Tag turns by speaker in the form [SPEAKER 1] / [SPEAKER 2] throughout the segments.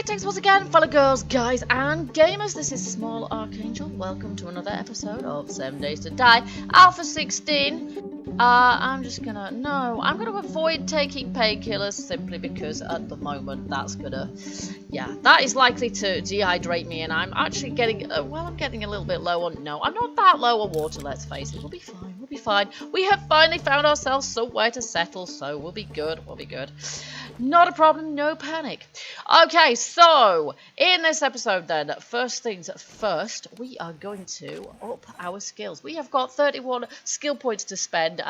[SPEAKER 1] Greetings once again, fellow girls, guys, and gamers. This is Small Archangel. Welcome to another episode of 7 Days to Die, Alpha 16. I'm gonna avoid taking painkillers simply because at the moment that is likely to dehydrate me, and I'm actually getting, I'm getting a little bit low on, no, I'm not that low on water, let's face it. We'll be fine, we'll be fine. We have finally found ourselves somewhere to settle, so we'll be good, we'll be good. Not a problem, no panic. Okay, so in this episode then, first things first, we are going to up our skills. We have got 31 skill points to spend.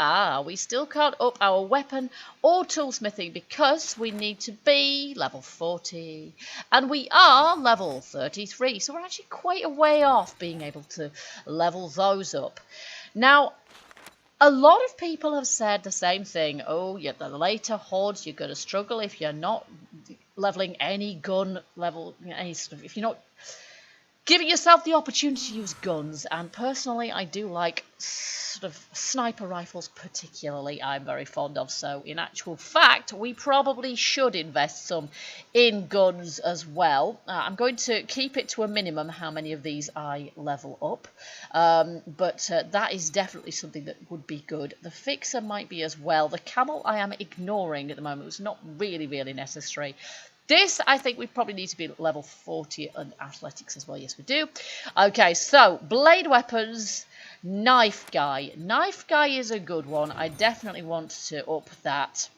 [SPEAKER 1] We still can't up our weapon or toolsmithing because we need to be level 40. And we are level 33, so we're actually quite a way off being able to level those up. Now, a lot of people have said the same thing. Oh, yeah, the later hordes, you're going to struggle if you're not leveling any gun level, if you're not giving yourself the opportunity to use guns. And personally, I do like sort of sniper rifles particularly. I'm very fond of. So in actual fact, we probably should invest some in guns as well. I'm going to keep it to a minimum how many of these I level up. But that is definitely something that would be good. The fixer might be as well. The camel I am ignoring at the moment. It's not really, really necessary. This, I think we probably need to be level 40 and athletics as well. Yes, we do. Okay, so blade weapons, knife guy. Knife guy is a good one. I definitely want to up that.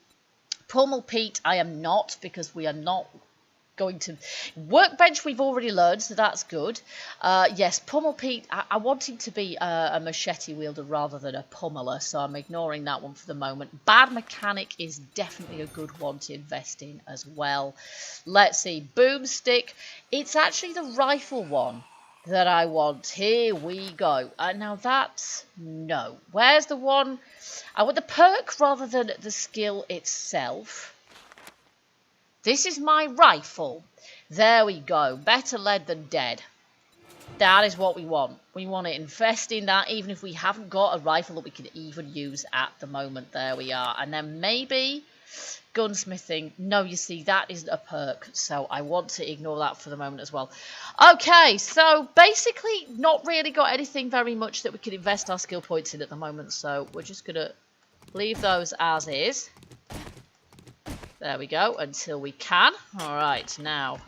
[SPEAKER 1] Pummel Pete, I am not, because we are not going to workbench. We've already learned, so that's good. Yes, Pummel Pete, I want him to be a machete wielder rather than a pummeler, so I'm ignoring that one for the moment. Bad mechanic is definitely a good one to invest in as well. Let's see, boomstick, it's actually the rifle one that I want. Here we go. Now that's no. Where's the one? I want the perk rather than the skill itself. This is my rifle. There we go. Better lead than dead. That is what we want. We want to invest in that, even if we haven't got a rifle that we can even use at the moment. There we are. And then maybe gunsmithing. No, you see, that isn't a perk. So I want to ignore that for the moment as well. Okay, so basically not really got anything very much that we can invest our skill points in at the moment. So we're just going to leave those as is. There we go, until we can. Alright, now,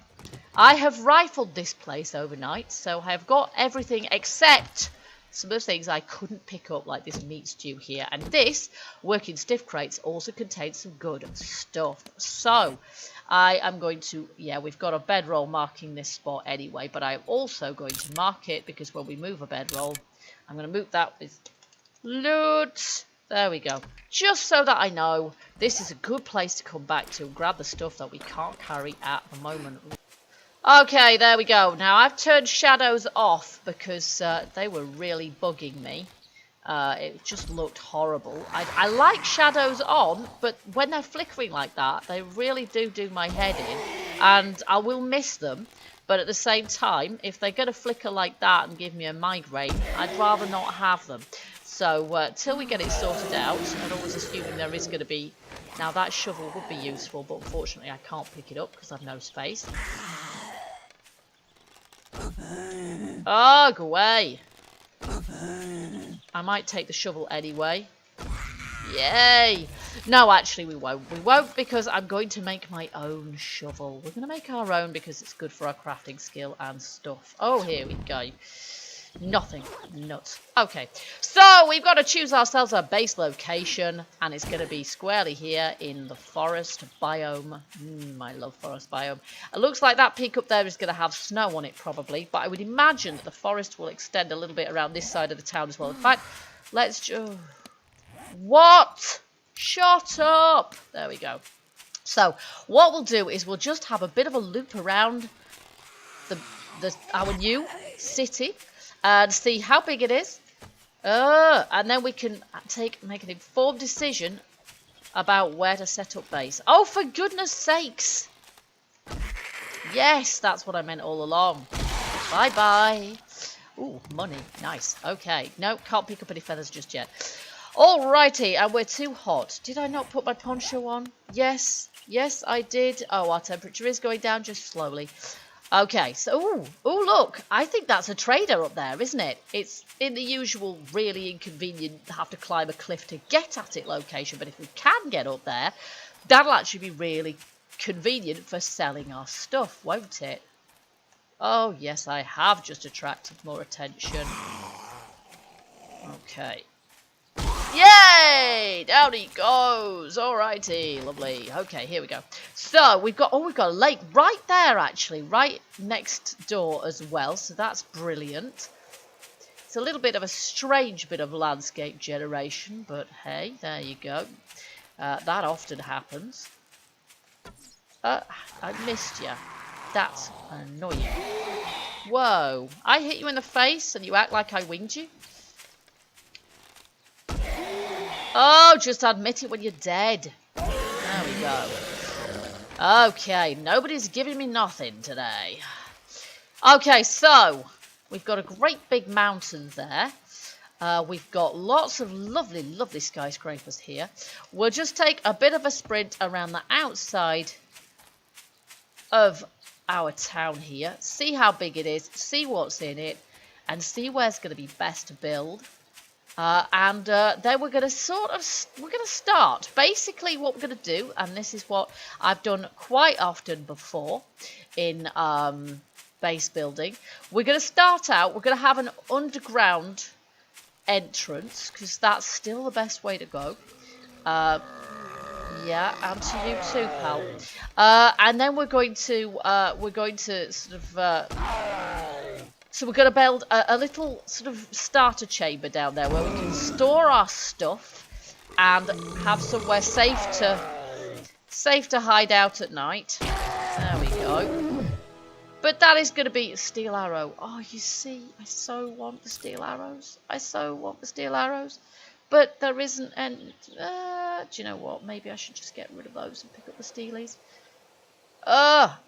[SPEAKER 1] I have rifled this place overnight, so I have got everything except some of the things I couldn't pick up, like this meat stew here. And this, working stiff crates, also contains some good stuff. So, I am going to, yeah, we've got a bedroll marking this spot anyway, but I'm also going to mark it, because when we move a bedroll, I'm going to move that with loot. There we go. Just so that I know this is a good place to come back to and grab the stuff that we can't carry at the moment. Okay, there we go. Now, I've turned shadows off because they were really bugging me. It just looked horrible. I like shadows on, but when they're flickering like that, they really do my head in. And I will miss them. But at the same time, if they're going to flicker like that and give me a migraine, I'd rather not have them. So, till we get it sorted out, and always assuming there is going to be... Now, that shovel would be useful, but unfortunately I can't pick it up because I've no space. Oh, go away. I might take the shovel anyway. Yay! No, actually we won't. We won't because I'm going to make my own shovel. We're going to make our own because it's good for our crafting skill and stuff. Oh, here we go. Nothing. Nuts. Okay, so we've got to choose ourselves a base location, and it's going to be squarely here in the forest biome. I love forest biome. It looks like that peak up there is going to have snow on it probably, but I would imagine that the forest will extend a little bit around this side of the town as well. In fact, let's just... What? Shut up! There we go. So, what we'll do is we'll just have a bit of a loop around our new city and see how big it is. And then we can make an informed decision about where to set up base. Oh, for goodness sakes! Yes, that's what I meant all along. Bye-bye. Ooh, money. Nice. Okay. No, can't pick up any feathers just yet. Alrighty, and we're too hot. Did I not put my poncho on? Yes. Yes, I did. Oh, our temperature is going down just slowly. Okay, so, oh, look, I think that's a trader up there, isn't it? It's in the usual really inconvenient, have to climb a cliff to get at it location, but if we can get up there, that'll actually be really convenient for selling our stuff, won't it? Oh, yes, I have just attracted more attention. Okay. Yay! Down he goes. Alrighty, lovely. Okay, here we go. So we've got a lake right there, actually, right next door as well. So that's brilliant. It's a little bit of a strange bit of landscape generation, but hey, there you go. That often happens. I missed you. That's annoying. Whoa! I hit you in the face, and you act like I winged you. Oh, just admit it when you're dead. There we go. Okay, nobody's giving me nothing today. Okay, so we've got a great big mountain there. We've got lots of lovely, lovely skyscrapers here. We'll just take a bit of a sprint around the outside of our town here. See how big it is, see what's in it, and see where's going to be best to build. And then we're going to start. Basically what we're going to do, and this is what I've done quite often before in base building. We're going to start out, we're going to have an underground entrance, because that's still the best way to go. Yeah, and to you too, pal. And then we're going to sort of... So we're going to build a little sort of starter chamber down there where we can store our stuff and have somewhere safe to hide out at night. There we go. But that is going to be a steel arrow. Oh, you see, I so want the steel arrows. I so want the steel arrows. But there isn't any... do you know what? Maybe I should just get rid of those and pick up the steelies.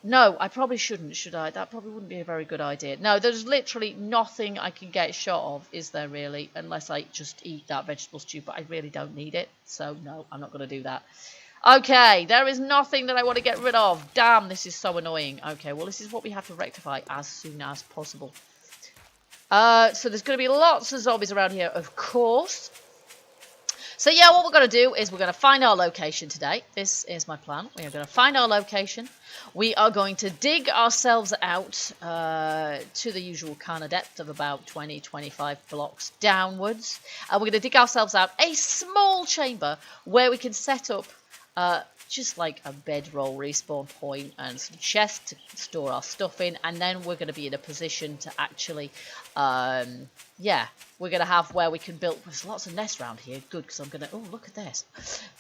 [SPEAKER 1] No, I probably shouldn't, should I? That probably wouldn't be a very good idea. No, there's literally nothing I can get shot of, is there really? Unless I just eat that vegetable stew, but I really don't need it. So, no, I'm not going to do that. Okay, there is nothing that I want to get rid of. Damn, this is so annoying. Okay, well, this is what we have to rectify as soon as possible. So there's going to be lots of zombies around here, of course. So yeah, what we're going to do is we're going to find our location today. This is my plan. We are going to find our location. We are going to dig ourselves out to the usual kind of depth of about 20-25 blocks downwards. And we're going to dig ourselves out a small chamber where we can set up just like a bedroll respawn point and some chests to store our stuff in. And then we're going to be in a position to actually... yeah, we're going to have where we can build... There's lots of nests around here. Good, because I'm going to... Oh, look at this.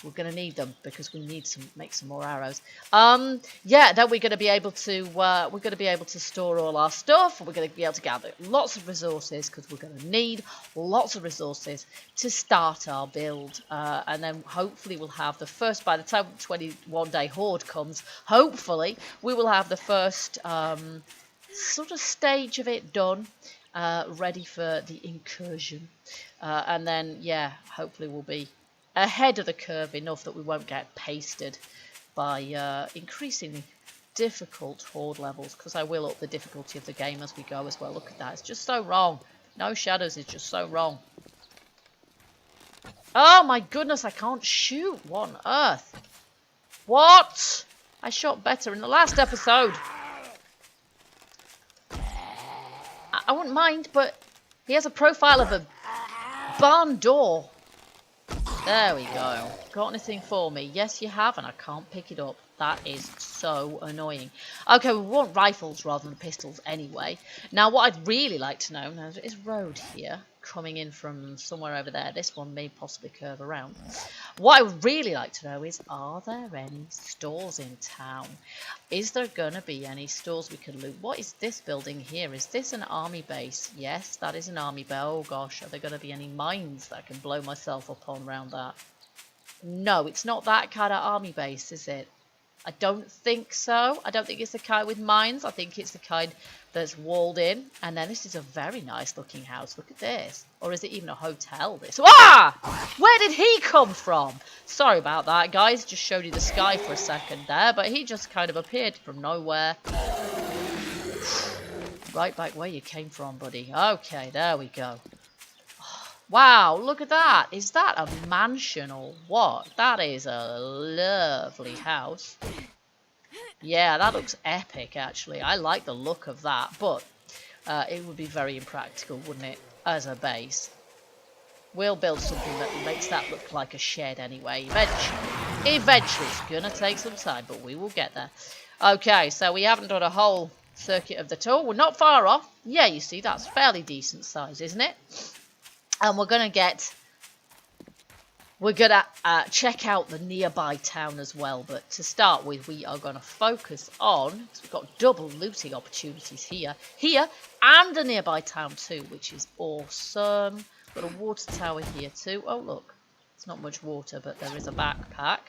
[SPEAKER 1] We're going to need them because we need to make some more arrows. Yeah, then we're going to be able to... store all our stuff. We're going to be able to gather lots of resources because we're going to need lots of resources to start our build. And then hopefully we'll have the first... By the time the 21-day horde comes, hopefully we will have the first sort of stage of it done. Ready for the incursion, and then yeah, hopefully we'll be ahead of the curve enough that we won't get pasted by increasingly difficult horde levels, because I will up the difficulty of the game as we go as well. Look at that, it's just so wrong. No shadows is just so wrong. Oh my goodness, I can't shoot. What on earth? What? I shot better in the last episode. I wouldn't mind, but he has a profile of a barn door. There we go. Got anything for me? Yes, you have, and I can't pick it up. That is so annoying. Okay, we want rifles rather than pistols anyway. Now, what I'd really like to know, now there is a road here coming in from somewhere over there. This one may possibly curve around. What I would really like to know is, are there any stores in town? Is there going to be any stores we can loot? What is this building here? Is this an army base? Yes, that is an army base. Oh gosh, are there going to be any mines that I can blow myself up on around that? No, it's not that kind of army base, is it? I don't think so. I don't think it's the kind with mines. I think it's the kind that's walled in. And then this is a very nice looking house. Look at this. Or is it even a hotel, this? Ah! Where did he come from? Sorry about that, guys. Just showed you the sky for a second there. But he just kind of appeared from nowhere. Right back where you came from, buddy. Okay, there we go. Wow, look at that. Is that a mansion or what? That is a lovely house. Yeah, that looks epic, actually. I like the look of that, but it would be very impractical, wouldn't it, as a base? We'll build something that makes that look like a shed anyway. Eventually, it's going to take some time, but we will get there. Okay, so we haven't done a whole circuit of the tour. We're not far off. Yeah, you see, that's fairly decent size, isn't it? And we're going to check out the nearby town as well. But to start with, we are going to focus on, so we've got double looting opportunities here, and a nearby town too, which is awesome. Got a water tower here too. Oh, look, it's not much water, but there is a backpack,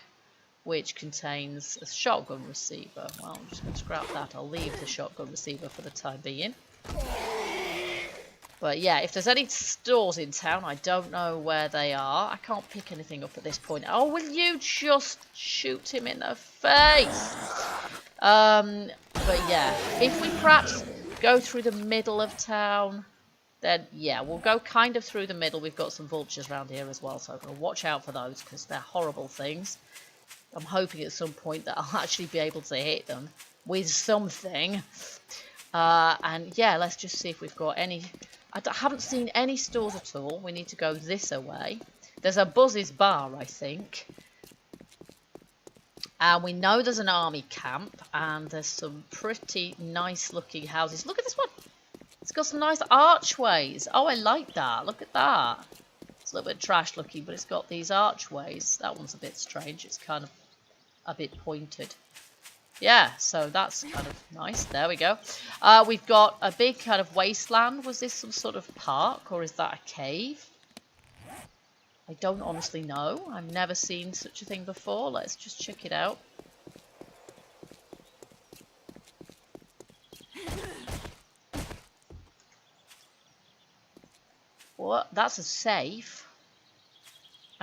[SPEAKER 1] which contains a shotgun receiver. Well, I'm just going to scrap that. I'll leave the shotgun receiver for the time being. But yeah, if there's any stores in town, I don't know where they are. I can't pick anything up at this point. Oh, will you just shoot him in the face? But yeah, if we perhaps go through the middle of town, then yeah, we'll go kind of through the middle. We've got some vultures around here as well, so I'm going to watch out for those because they're horrible things. I'm hoping at some point that I'll actually be able to hit them with something. And yeah, let's just see if we've got any... I haven't seen any stores at all. We need to go this way. There's a Buzz's bar, I think. And we know there's an army camp. And there's some pretty nice looking houses. Look at this one. It's got some nice archways. Oh, I like that. Look at that. It's a little bit trash looking, but it's got these archways. That one's a bit strange. It's kind of a bit pointed. Yeah, so that's kind of nice. There we go. We've got a big kind of wasteland. Was this some sort of park or is that a cave? I don't honestly know. I've never seen such a thing before. Let's just check it out. What? That's a safe.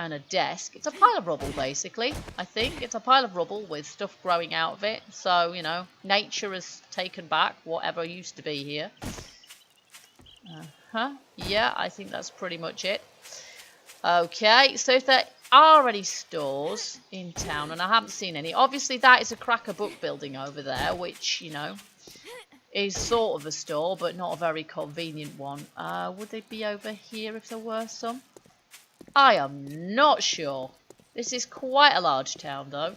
[SPEAKER 1] And a desk. It's a pile of rubble, basically, I think. It's a pile of rubble with stuff growing out of it. So, you know, nature has taken back whatever used to be here. Yeah, I think that's pretty much it. Okay, so if there are any stores in town, and I haven't seen any, obviously that is a Cracker Book building over there, which, you know, is sort of a store, but not a very convenient one. Would they be over here if there were some? I am not sure. This is quite a large town, though.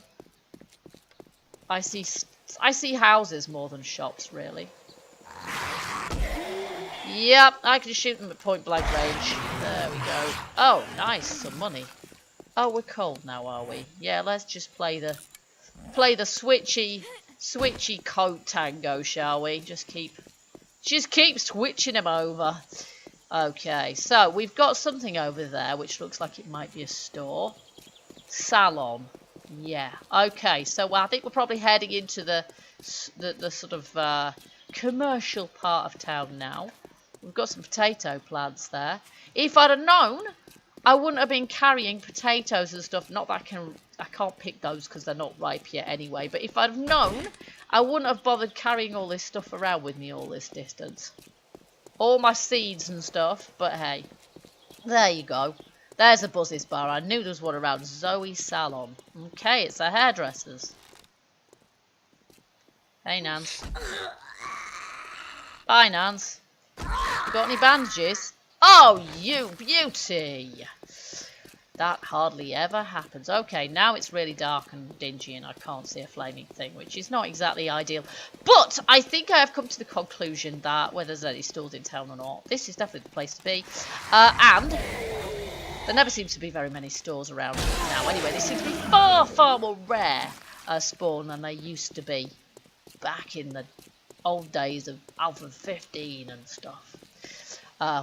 [SPEAKER 1] I see houses more than shops, really. Yep, I can shoot them at point blank range. There we go. Oh, nice, some money. Oh, we're cold now, are we? Yeah, let's just play the switchy coat tango, shall we? Just keep switching him over. Okay, so we've got something over there which looks like it might be a store. Salon. Yeah. Okay, so I think we're probably heading into the sort of commercial part of town now. We've got some potato plants there. If I'd have known, I wouldn't have been carrying potatoes and stuff. Not that I can't pick those because they're not ripe yet anyway. But if I'd have known, I wouldn't have bothered carrying all this stuff around with me all this distance. All my seeds and stuff, but hey, there you go. There's a Buzz's bar. I knew there was one around. Zoe's Salon. Okay, it's a hairdresser's. Hey, Nance. Bye, Nance. Got any bandages? Oh, you beauty! That hardly ever happens. Okay, now it's really dark and dingy and I can't see a flaming thing, which is not exactly ideal. But I think I have come to the conclusion that whether there's any stores in town or not, this is definitely the place to be. And there never seems to be very many stores around now. Anyway, they seem to be far, far more rare spawn than they used to be back in the old days of Alpha 15 and stuff.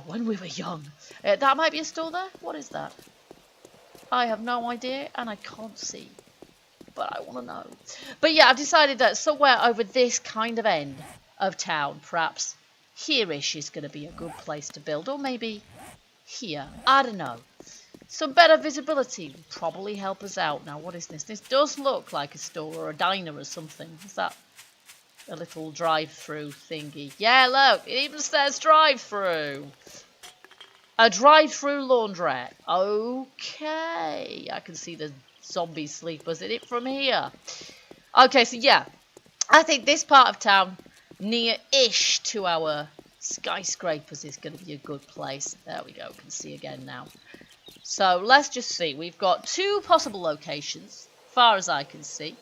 [SPEAKER 1] When we were young. That might be a store there? What is that? I have no idea and I can't see. but I want to know. But yeah, I've decided that somewhere over this kind of end of town, perhaps here-ish is going to be a good place to build, or maybe here. I don't know. Some better visibility would probably help us out. Now, what is this? This does look like a store or a diner or something. Is that a little drive-through thingy? Yeah, look, it even says drive-through. A drive-through laundrette. Okay, I can see the zombie sleepers in it from here. Okay, so yeah, I think this part of town, near-ish to our skyscrapers, is going to be a good place. There we go, can see again now. So let's just see. We've got 2 possible locations, far as I can see.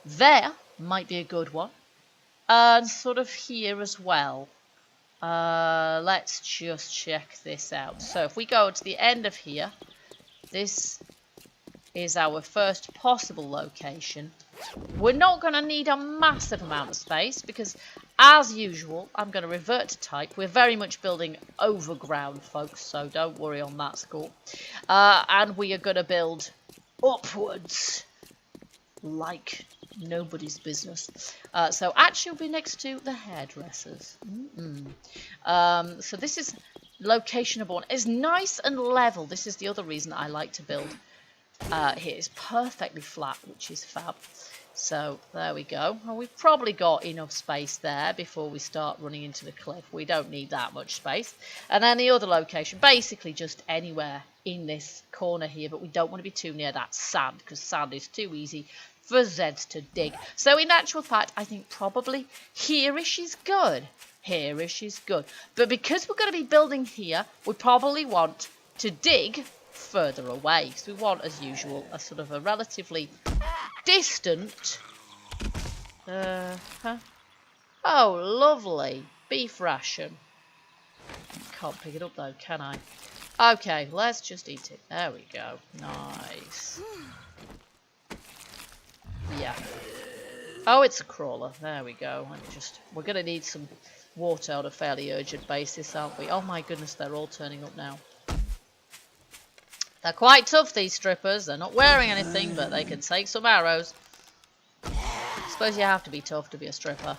[SPEAKER 1] There might be a good one. And sort of here as well. Let's just check this out. So if we go to the end of here, this is our first possible location. We're not going to need a massive amount of space because, as usual, I'm going to revert to type. We're very much building overground, folks, so don't worry on that score. And we are going to build upwards like nobody's business. So actually we'll be next to the hairdressers. So this is location number 1. It's nice and level. This is the other reason I like to build here. It's perfectly flat, which is fab. So there we go. Well, we've probably got enough space there before we start running into the cliff. We don't need that much space. And then the other location, basically just anywhere in this corner here, but we don't want to be too near that sand because sand is too easy for Zeds to dig. So in actual fact, I think probably here-ish is good. Here-ish is good. But because we're going to be building here, we probably want to dig further away. So we want, as usual, a sort of a relatively distant... Oh, lovely. Beef ration. Can't pick it up though, can I? Okay, let's just eat it. There we go. Nice. Yeah. Oh, it's a crawler. There we go. We're going to need some water on a fairly urgent basis, aren't we? Oh my goodness, they're all turning up now. They're quite tough, these strippers. They're not wearing anything, but they can take some arrows. I suppose you have to be tough to be a stripper.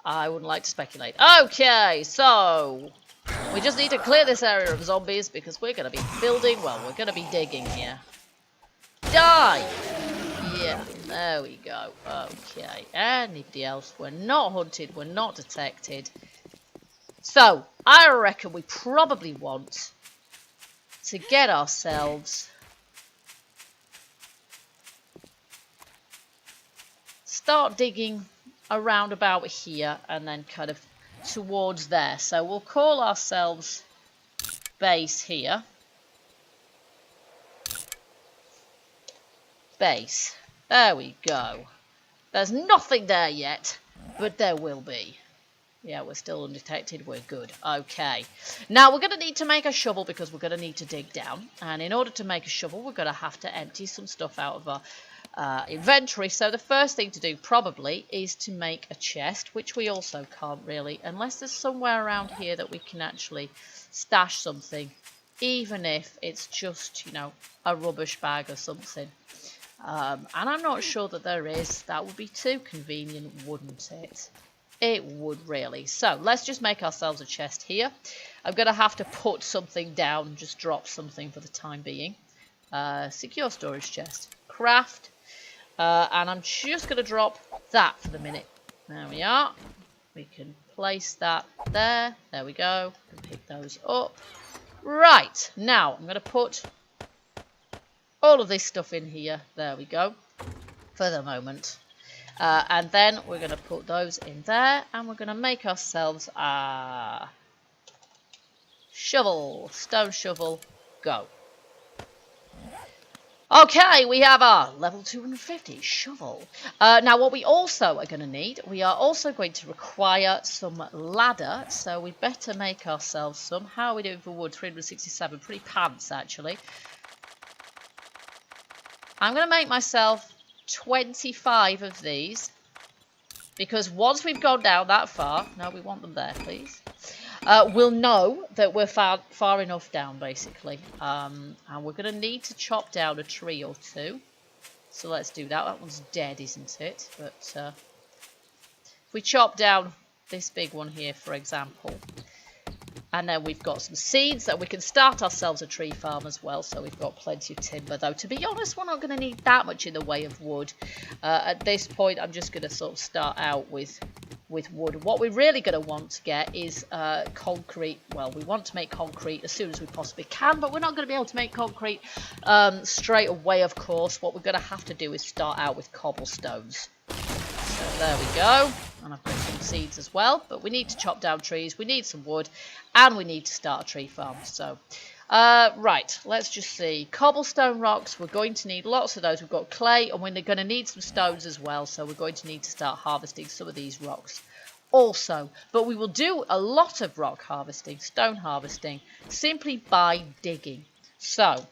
[SPEAKER 1] I wouldn't like to speculate. Okay, so we just need to clear this area of zombies because we're going to be building, well, we're going to be digging here. Die! Yeah, there we go. Okay, anybody else? We're not hunted, we're not detected. So, I reckon we probably want to get ourselves... Start digging around about here and then kind of towards there. So we'll call ourselves base here. Base. There we go. There's nothing there yet, but there will be. Yeah, we're still undetected. We're good. Okay. Now, we're going to need to make a shovel because we're going to need to dig down. And in order to make a shovel, we're going to have to empty some stuff out of our inventory. So the first thing to do probably is to make a chest, which we also can't really, unless there's somewhere around here that we can actually stash something, even if it's just, you know, a rubbish bag or something. And I'm not sure that there is. That would be too convenient, wouldn't it? It would really. So let's just make ourselves a chest here. I'm going to have to put something down, just drop something for the time being. Secure storage chest. Craft. And I'm just going to drop that for the minute. There we are. We can place that there. There we go. We can pick those up. Right. Now, I'm going to put all of this stuff in here. There we go. For the moment. And then we're going to put those in there. And we're going to make ourselves a shovel. Stone shovel. Go. Okay, we have our level 250 shovel. Now, what we also are going to need, we are also going to require some ladder. So we better make ourselves some. How are we doing for wood? 367. Pretty pants, actually. I'm going to make myself 25 of these. Because once we've gone down that far, no, we want them there, please. We'll know that we're far enough down, basically. And we're going to need to chop down a tree or two. So let's do that. That one's dead, isn't it? But if we chop down this big one here, for example, and then we've got some seeds that we can start ourselves a tree farm as well. So we've got plenty of timber, though. To be honest, we're not going to need that much in the way of wood. At this point, I'm just going to sort of start out with wood. What we're really going to want to get is concrete. Well, we want to make concrete as soon as we possibly can, but we're not going to be able to make concrete straight away, of course. What we're going to have to do is start out with cobblestones. So there we go. And I've got some seeds as well, but we need to chop down trees, we need some wood, and we need to start a tree farm. So, right, let's just see. Cobblestone rocks, we're going to need lots of those. We've got clay, and we're going to need some stones as well, so we're going to need to start harvesting some of these rocks also. But we will do a lot of rock harvesting, stone harvesting, simply by digging. So,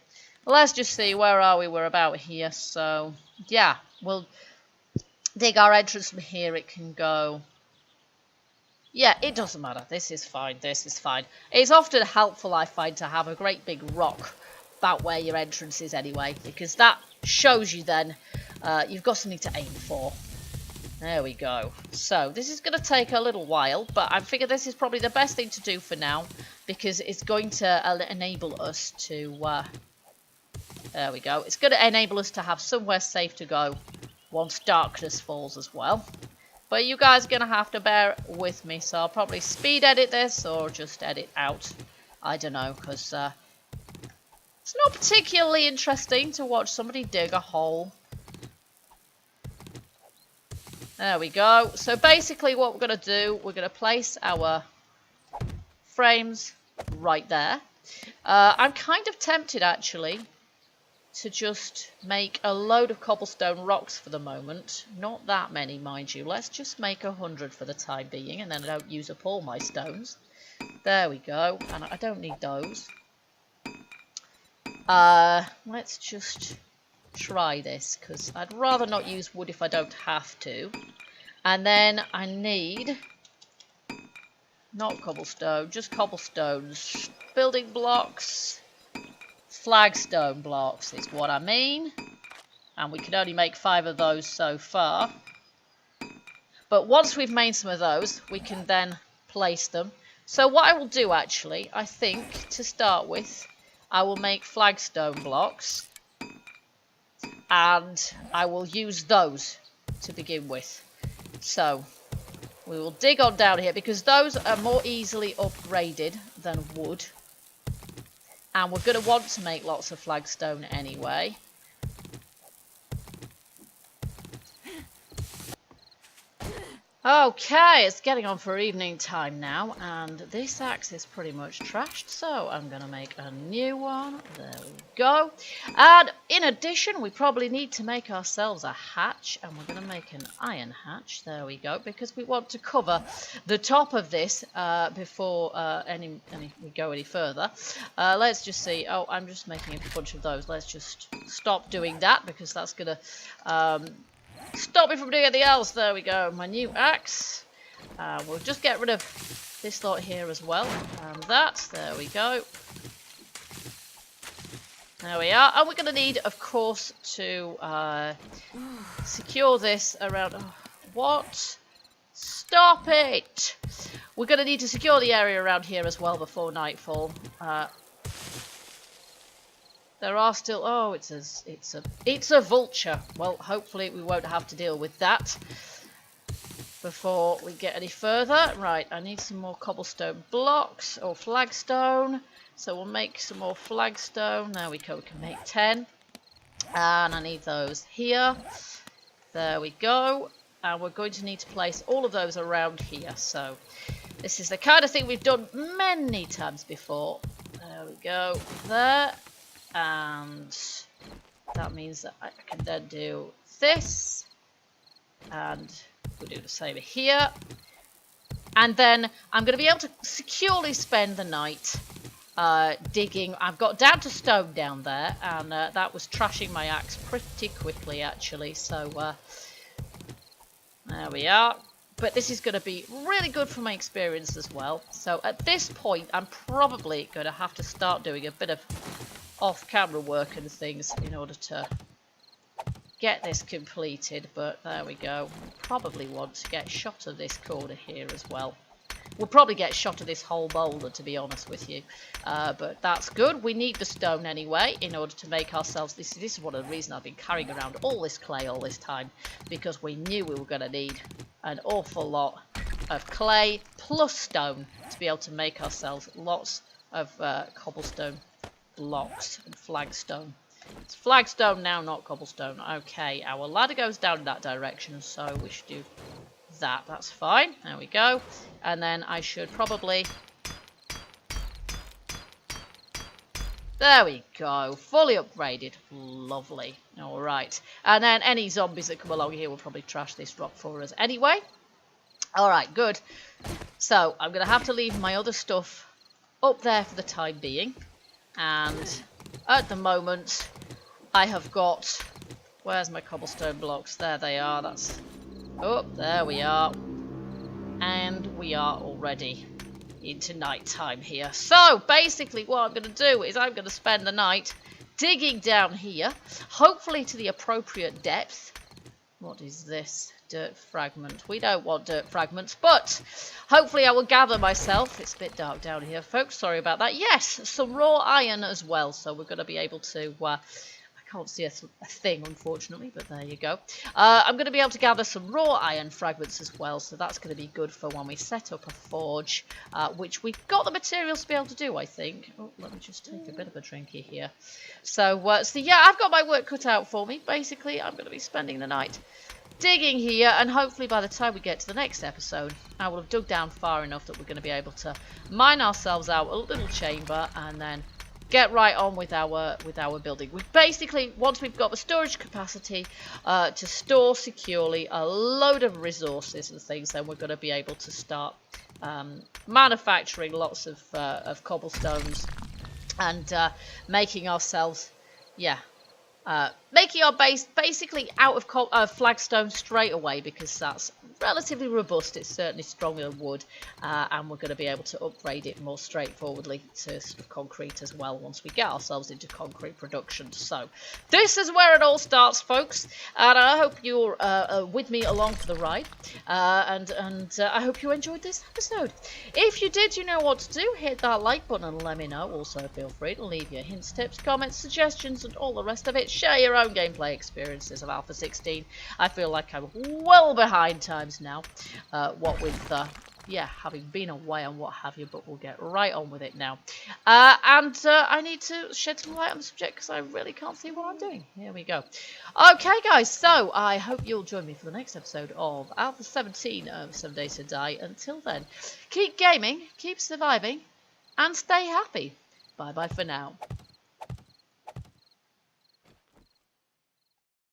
[SPEAKER 1] let's just see, where are we? We're about here, so, yeah, we'll dig our entrance from here. It can go, yeah, it doesn't matter. This is fine, this is fine. It's often helpful, I find, to have a great big rock about where your entrance is anyway, because that shows you then you've got something to aim for. There we go. So this is going to take a little while, but I figure this is probably the best thing to do for now, because it's going to enable us to there we go. It's going to enable us to have somewhere safe to go once darkness falls as well. But you guys are going to have to bear with me, so I'll probably speed edit this or just edit out. I don't know, because it's not particularly interesting to watch somebody dig a hole. There we go. So basically what we're going to do, we're going to place our frames right there. I'm kind of tempted, actually, to just make a load of cobblestone rocks for the moment. Not that many, mind you. Let's just make 100 for the time being, and then I don't use up all my stones. There we go. And I don't need those. Let's just try this, because I'd rather not use wood if I don't have to. And then I need, not cobblestone, just cobblestones. Building blocks. Flagstone blocks is what I mean, and we can only make 5 of those so far, but once we've made some of those we can then place them. So what I will do, actually, I think to start with, I will make flagstone blocks, and I will use those to begin with. So we will dig on down here, because those are more easily upgraded than wood. And we're going to want to make lots of flagstone anyway. Okay, it's getting on for evening time now, and this axe is pretty much trashed, so I'm going to make a new one. There we go. And in addition, we probably need to make ourselves a hatch, and we're going to make an iron hatch. There we go, because we want to cover the top of this before we go any further. Let's just see. Oh, I'm just making a bunch of those. Let's just stop doing that, because that's going to stop me from doing anything else. There we go. My new axe. We'll just get rid of this lot here as well. And that. There we go. There we are. And we're going to need, of course, to secure this around... Oh, what? Stop it! We're going to need to secure the area around here as well before nightfall. There are still... Oh, it's a vulture. Well, hopefully we won't have to deal with that before we get any further. Right, I need some more cobblestone blocks or flagstone. So we'll make some more flagstone. There we go. We can make 10. And I need those here. There we go. And we're going to need to place all of those around here. So this is the kind of thing we've done many times before. There we go. There. And that means that I can then do this, and we'll do the same here, and then I'm going to be able to securely spend the night digging. I've got down to stone down there, and that was trashing my axe pretty quickly, actually, so there we are. But this is going to be really good for my experience as well. So at this point I'm probably going to have to start doing a bit of off-camera work and things in order to get this completed, but there we go. Probably want to get shot of this corner here as well. We'll probably get shot of this whole boulder, to be honest with you. But that's good. We need the stone anyway in order to make ourselves... This is one of the reasons I've been carrying around all this clay all this time. Because we knew we were going to need an awful lot of clay plus stone to be able to make ourselves lots of cobblestone blocks and flagstone. It's flagstone now, not cobblestone. Okay, our ladder goes down in that direction, so we should do... That's fine. There we go. And then I should probably... There we go. Fully upgraded. Lovely. Alright. And then any zombies that come along here will probably trash this rock for us anyway. Alright, good. So, I'm going to have to leave my other stuff up there for the time being. And at the moment, I have got... Where's my cobblestone blocks? There they are. That's... Oh, there we are. And we are already into night time here. So, basically what I'm going to do is I'm going to spend the night digging down here, hopefully to the appropriate depth. What is this? Dirt fragment. We don't want dirt fragments, but hopefully I will gather myself. It's a bit dark down here, folks. Sorry about that. Yes, some raw iron as well, so we're going to be able to... I can't see a thing, unfortunately, but there you go. I'm going to be able to gather some raw iron fragments as well, so that's going to be good for when we set up a forge, which we've got the materials to be able to do, I think. Oh, let me just take a bit of a drinky here. So yeah, I've got my work cut out for me. Basically, I'm going to be spending the night digging here, and hopefully by the time we get to the next episode, I will have dug down far enough that we're going to be able to mine ourselves out a little chamber, and then get right on with our building. We basically, once we've got the storage capacity to store securely a load of resources and things, then we're going to be able to start manufacturing lots of cobblestones and making ourselves, making our base basically out of flagstone straight away, because that's relatively robust. It's certainly stronger than wood, and we're going to be able to upgrade it more straightforwardly to sort of concrete as well once we get ourselves into concrete production. So this is where it all starts, folks, and I hope you're with me along for the ride, and I hope you enjoyed this episode. If you did, you know what to do. Hit that like button and let me know. Also, feel free to leave your hints, tips, comments, suggestions, and all the rest of it. Share your own gameplay experiences of Alpha 16. I feel like I'm well behind times now, what with having been away and what have you, but we'll get right on with it now. And I need to shed some light on the subject because I really can't see what I'm doing. Here we go. Okay, guys, so I hope you'll join me for the next episode of Alpha 17 of 7 Days to Die. Until then, keep gaming, keep surviving, and stay happy. Bye bye for now.